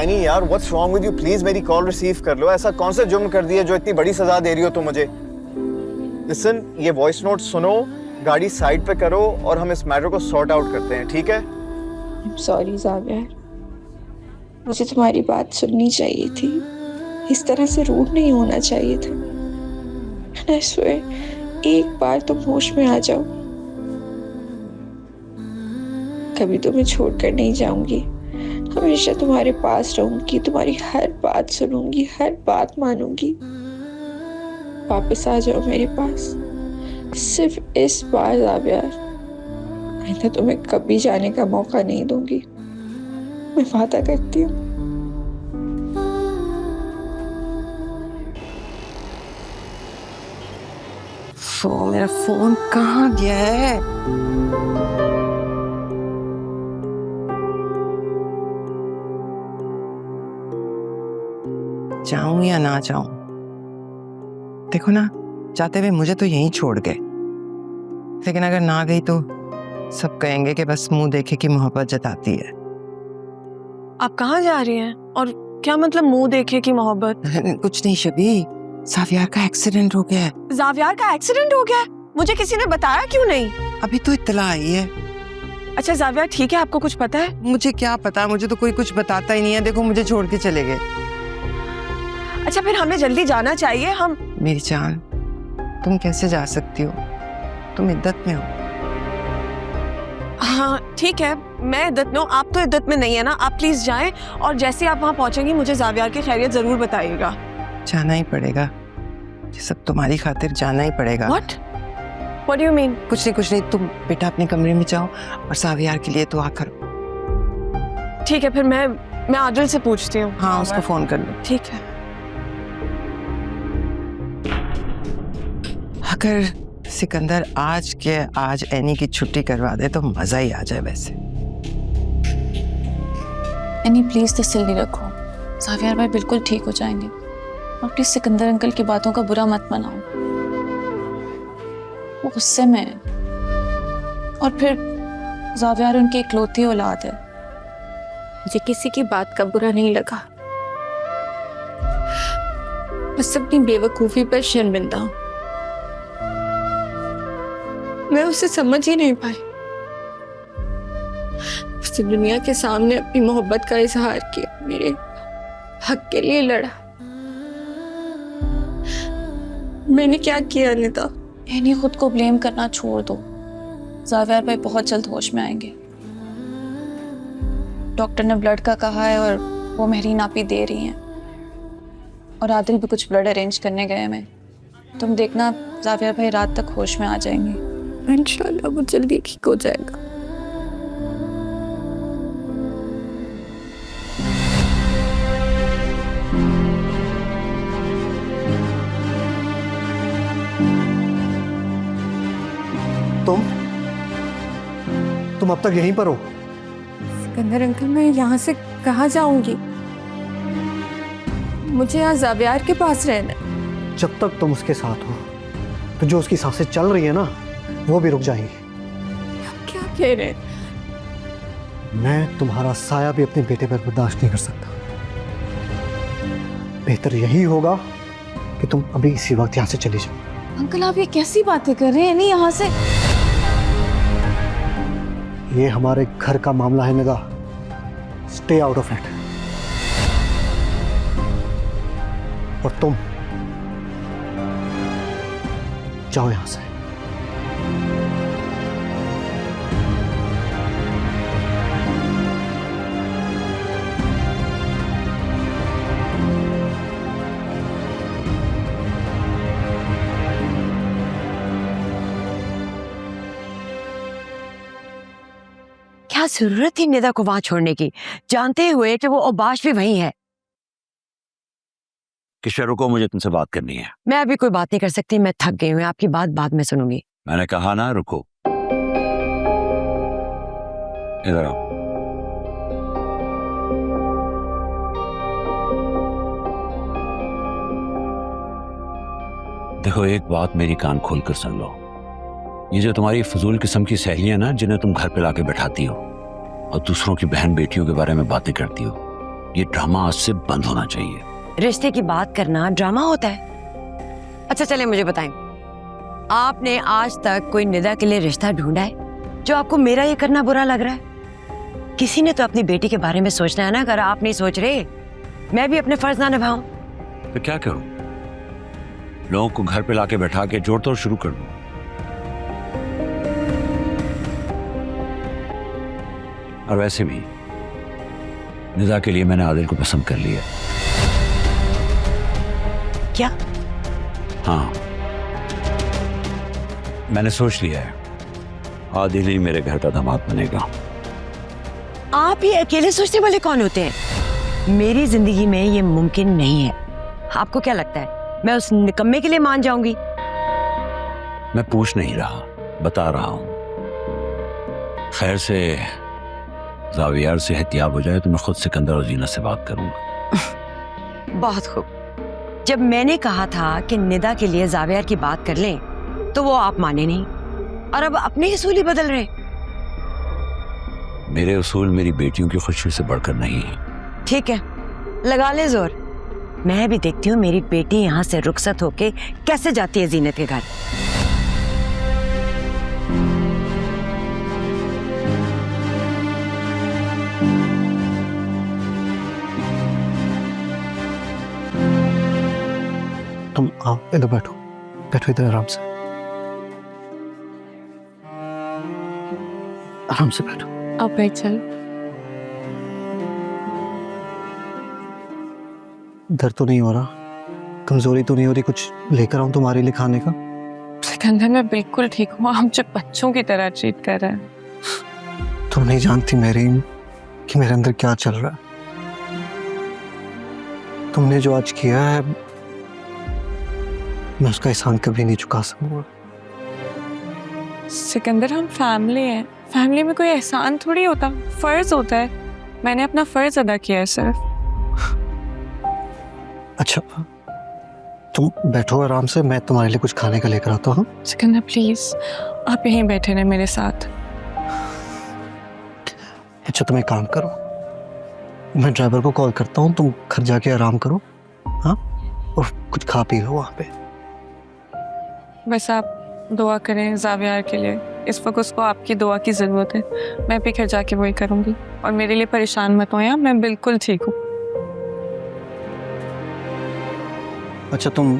Any यार, what's wrong with you? Please मेरी call receive कर लो। ऐसा कौन सा जुर्म कर दिया जो इतनी बड़ी सजा दे रही हो तुम मुझे? लिसन, ये वॉइस नोट सुनो, गाड़ी साइड पे करो और हम इस मैटर को सॉर्ट आउट करते हैं, ठीक है? सॉरी ज़ावियर, मुझे तुम्हारी बात सुननी चाहिए थी। इस तरह से रूड नहीं होना चाहिए था। I swear, एक बार तुम होश में आ जाओ, कभी तुम्हें छोड़कर नहीं जाऊंगी। हमेशा तुम्हारे पास रहूंगी, तुम्हारी हर बात सुनूंगी, हर बात मानूंगी। वापस आ जाओ मेरे पास, सिर्फ इस बार ज़ावियर। आइंदा तुम्हें कभी जाने का मौका नहीं दूंगी, मैं वादा करती हूँ। मेरा फोन कहाँ गया है? जाऊं या ना जाऊं? देखो ना, जाते हुए मुझे तो यहीं छोड़ गए, लेकिन अगर ना गई तो सब कहेंगे कि बस मुंह देखे की मोहब्बत जताती है। आप कहाँ जा रही हैं? और क्या मतलब मुंह देखे की मोहब्बत? कुछ नहीं शबी, ज़ावियर का एक्सीडेंट हो गया है। ज़ावियर का एक्सीडेंट हो गया है? मुझे किसी ने बताया क्यों नहीं? अभी तो इत्तला आई है। अच्छा ज़ावियर ठीक है, आपको कुछ पता है? मुझे क्या पता, मुझे तो कोई कुछ बताता ही नहीं है। देखो मुझे छोड़ के चले गए। अच्छा फिर हमें जल्दी जाना चाहिए। हम मेरी जान, तुम कैसे जा सकती हो? तुम इद्दत में हो। हाँ ठीक है, मैं इद्दत में हूँ, आप तो इद्दत में नहीं है ना। आप प्लीज जाएं और जैसे आप वहाँ पहुँचेंगी मुझे ज़ावियर की खैरियत जरूर बताइएगा। जाना ही पड़ेगा, ये सब तुम्हारी खातिर जाना ही पड़ेगा। What do you mean? कुछ नहीं, तुम बेटा अपने कमरे में जाओ और ज़ावियर के लिए दुआ करो। ठीक है, फिर मैं आदिल से पूछती हूँ। हाँ उसको फोन कर लो। ठीक है। अगर सिकंदर आज के आज एनी की छुट्टी करवा दे तो मजा ही आ जाए। वैसे एनी प्लीज तसल्ली रखो, ज़ावियर भाई बिल्कुल ठीक हो जाएंगे। और प्लीज सिकंदर अंकल की बातों का बुरा मत मनाओ, वो गुस्से में है। और फिर ज़ावियर उनकी इकलौती औलाद है। मुझे किसी की बात का बुरा नहीं लगा, बस अपनी बेवकूफी पर शर्मिंदा हूं। मैं उसे समझ ही नहीं पाई। उसने दुनिया के सामने अपनी मोहब्बत का इजहार किया, मेरे हक के लिए लड़ा। मैंने क्या किया निदा? एनी खुद को ब्लेम करना छोड़ दो, ज़ावियर भाई बहुत जल्द होश में आएंगे। डॉक्टर ने ब्लड का कहा है और वो महरीन आपी दे रही हैं। और आदिल भी कुछ ब्लड अरेंज करने गए हैं। तुम देखना ज़ावियर भाई रात तक होश में आ जाएंगे। इंशाल्लाह वो जल्दी ठीक हो जाएगा। तुम अब तक यहीं पर हो? सिकंदर अंकल, मैं यहाँ से कहाँ जाऊंगी? मुझे यहाँ ज़ावियर के पास रहना है। जब तक तुम उसके साथ हो तो जो उसकी सांसें चल रही है ना वो भी रुक जाएंगी। आप क्या कह रहे हैं? मैं तुम्हारा साया भी अपने बेटे पर बर्दाश्त नहीं कर सकता। बेहतर यही होगा कि तुम अभी इसी वक्त यहाँ से चली जाओ। अंकल आप ये कैसी बातें कर रहे हैं? नहीं यहाँ से। ये हमारे घर का मामला है Nida, stay out of it. और तुम जाओ यहां से। क्या जरूरत थी निदा को वहां छोड़ने की, जानते हुए कि वो औबाश भी वही है। किशोर रुको, मुझे तुमसे बात करनी है। मैं अभी कोई बात नहीं कर सकती, मैं थक गई हूँ, आपकी बात बाद में सुनूंगी। मैंने कहा ना रुको। इधर आओ। देखो एक बात मेरी कान खोलकर सुन लो। ये जो तुम्हारी फजूल किस्म की सहेलियां ना, जिन्हें तुम घर पे लाके बैठाती हो और दूसरों की बहन बेटियों के बारे में बातें करती हो, ये ड्रामा आज से बंद होना चाहिए। रिश्ते की बात करना ड्रामा होता है? अच्छा चले मुझे बताएं, आपने आज तक कोई निदा के लिए रिश्ता ढूंढा है जो आपको मेरा ये करना बुरा लग रहा है? किसी ने तो अपनी बेटी के बारे में सोचना है ना। अगर आप नहीं सोच रहे, मैं भी अपने फर्ज ना निभाऊं। तो क्या करूं? लोगों को घर पे लाके बैठा के जोड़ तोड़ शुरू कर दूं? और वैसे भी निदा के लिए मैंने आदिल को पसंद कर लिया। क्या? हाँ, मैंने सोच लिया है आदिल ही मेरे घर का दामाद बनेगा। आप ये अकेले सोचने वाले कौन होते हैं? मेरी जिंदगी में ये मुमकिन नहीं है। आपको क्या लगता है मैं उस निकम्मे के लिए मान जाऊंगी? मैं पूछ नहीं रहा, बता रहा हूं। खैर से जावियार से एहतियाब हो जाए तो मैं खुद सिकंदर और जीना से बात करूंगा। बहुत खूब। जब मैंने कहा था कि निदा के लिए जावियार की बात कर लें तो वो आप माने नहीं, और अब अपने उसूल ही बदल रहे। मेरे उसूल मेरी बेटियों की खुशी से बढ़कर नहीं है। ठीक है, लगा ले जोर। मैं भी देखती हूँ मेरी बेटी यहाँ से रुखसत होके कैसे जाती है जीनत के घर। तुम आओ, इधर बैठो, बैठो इधर आराम से, आराम से बैठो। अब बैठ चल। दर्द तो नहीं हो रहा? कमजोरी तो नहीं हो रही? कुछ लेकर आऊं तुम्हारे लिए खाने का? सिकंदर मैं बिल्कुल ठीक हूँ। हम जब बच्चों की तरह ट्रीट कर रहे हैं। तुम नहीं जानती मेरीन कि मेरे अंदर क्या चल रहा है। तुमने जो आज किया है मैं उसका एहसान कभी नहीं चुका सकूंगा। सिकंदर हम फैमिली हैं। फैमिली में कोई एहसान थोड़ी होता, फर्ज होता है। मैंने अपना फर्ज अदा किया है सिर्फ। अच्छा तुम बैठो आराम से, मैं तुम्हारे लिए कुछ खाने का लेकर आता हूँ। सिकंदर प्लीज आप यहीं बैठे रहे मेरे साथ। अच्छा तुम एक काम करो, मैं ड्राइवर को कॉल करता हूँ, तुम घर जाके आराम करो, हाँ, और कुछ खा पी लो वहाँ पे। बस आप दुआ करें जावियार के लिए। इस वक्त उसको आपकी दुआ की ज़रूरत है। मैं भी घर जाके वही करूँगी। और मेरे लिए परेशान मत होइए, मैं बिल्कुल ठीक हूँ। अच्छा तुम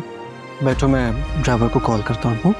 बैठो, मैं ड्राइवर को कॉल करता हूँ।